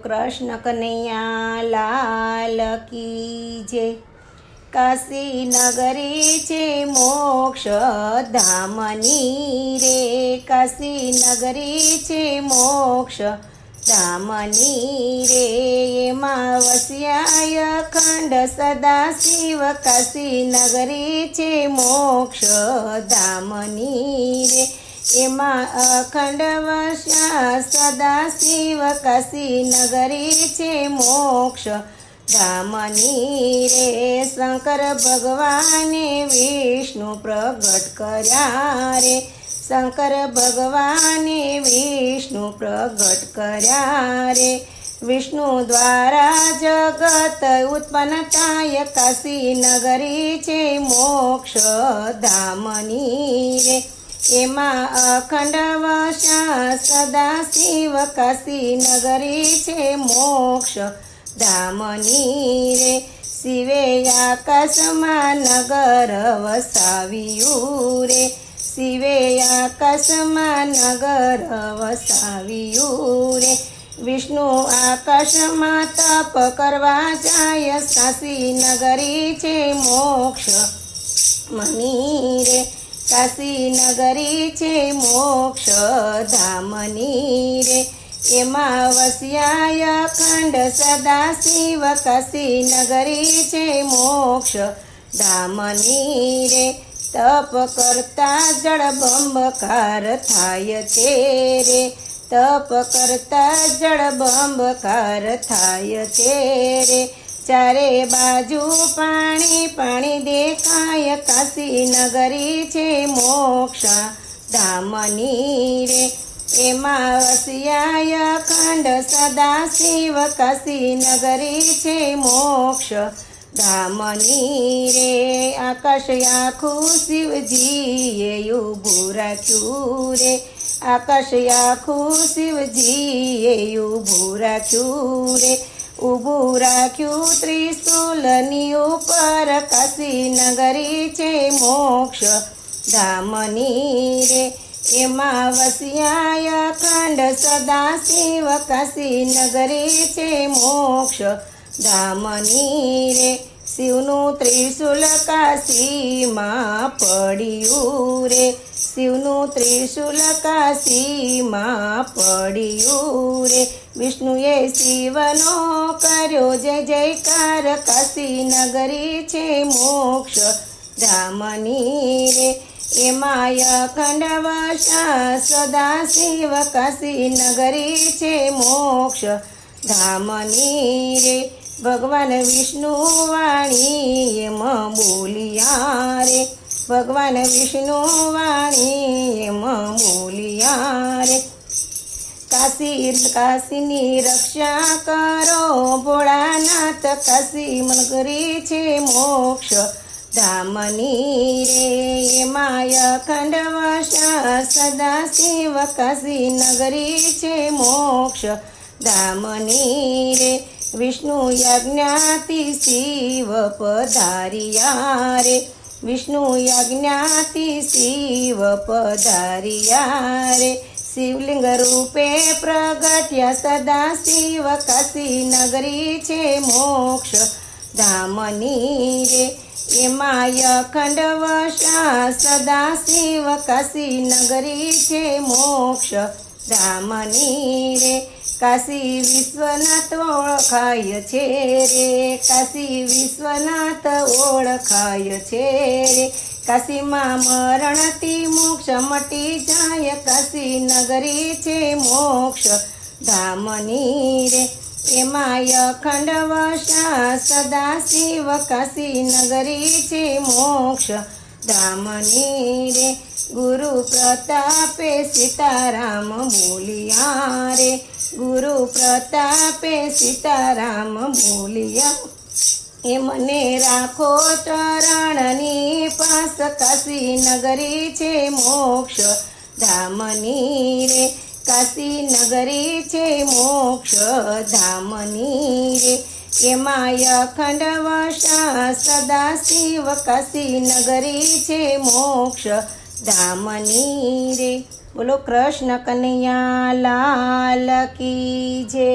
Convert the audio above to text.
કૃષ્ણ કનૈયા લાલ કી જય। કાશી નગરી છે મોક્ષ ધામની રે, કાશી નગરી છે મોક્ષ ધામની રે, એમાં વસ્યા અખંડ સદા શિવ, કાશી નગરી છે મોક્ષ ધામની રે, એમાં અખંડ વસ્યા સદા શિવ, કાશી નગરી છે મોક્ષ ધામની રે। શંકર ભગવાને વિષ્ણુ પ્રગટ કર્યા રે, શંકર ભગવાને વિષ્ણુ પ્રગટ કર્યા રે, વિષ્ણુ દ્વારા જગત ઉત્પન્ન થાય, કાશી નગરી છે મોક્ષ ધામની રે, એમાં અખંડ વસ્યા સદા શિવ, કાશી નગરી છે મોક્ષ ધામની રે। શિવે આકાશમાં નગર વસાવ્યું રે, શિવે આકાશમાં નગર વસાવ્યું રે, વિષ્ણુ આકાશમાં તપ કરવા જાય, કાશી નગરી છે મોક્ષ મની રે, કાશી નગરી છે મોક્ષ ધામની રે, એમાં વસ્યા અખંડ સદા શિવ, કાશી નગરી છે મોક્ષ ધામની રે, તપ કરતા જળબંબકાર થાય છે રે, તપ કરતા જળબંબકાર થાય છે રે, ચારે બાજુ પાણી પાણી દેખાય, કાશી નગરી છે મોક્ષ ધામની રે, એમાં વસ્યા અખંડ સદા શિવ, કાશી નગરી છે મોક્ષ ધામની રે, આકાશ આખું શિવજીએ ઊભું રાખ્યું રે, આકાશ આખું શિવજીએ ઊભું રાખ્યું રે, ઊભું રાખ્યું ત્રિશુલની ઉપર, કાશી નગરી છે મોક્ષ ધામની રે, એમાં વસ્યા અખંડ સદા શિવ, કાશી નગરી છે મોક્ષ ધામની રે, શિવનું ત્રિશુલ કાશીમાં પડ્યું રે, શિવનું ત્રિશુલ કાશીમાં પડ્યું રે, વિષ્ણુએ શિવનો કર્યો જય જયકાર, કાશી નગરી છે મોક્ષ ધામની રે, એમાં અખંડ વસ્યા સદા શિવ, કાશી નગરી છે મોક્ષ ધામની રે, ભગવાન વિષ્ણુ વાણી એમ બોલિયા રે, ભગવાન વિષ્ણુ વાણી એમ બોલિયા રે, કાશીની રક્ષા કરો ભોળાનાથ, કાશી નગરી છે મોક્ષ ધામની રે, એમાં અખંડ વસ્યા સદા શિવ, કાશી નગરી છે મોક્ષ ધામની રે, વિષ્ણુ યજ્ઞાથી શિવ પધાર્યા રે, વિષ્ણુ યજ્ઞાથી શિવ પધાર્યા રે, શિવલિંગ રૂપે પ્રગટ્યા સદા શિવ, કાશી નગરી છે મોક્ષ ધામની રે, એમાં અખંડ વસ્યા સદા શિવ, કાશી નગરી છે મોક્ષ ધામની રે, કાશી વિશ્વનાથ ઓળખાય છે રે, કાશી વિશ્વનાથ ઓળખાય છે રે, કાશીમાં મરણથી મોક્ષ મટી જાય, કાશી નગરી છે મોક્ષ ધામની રે, એમાં અખંડ વસ્યા સદા શિવ, કાશી નગરી છે મોક્ષ ધામની રે, ગુરુ પ્રતાપે સીતારામ બોલિયા રે, ગુરુ પ્રતાપે સીતારામ બોલિયા, એમને રાખો ચરણની પાસ, કાશી નગરી છે મોક્ષ ધામની રે, કાશી નગરી છે મોક્ષ ધામની રે, એમાં અખંડ વસ્યા સદા શિવ, કાશી નગરી છે મોક્ષ ધામની રે। બોલો કૃષ્ણ કનૈયા લાલ કી જય।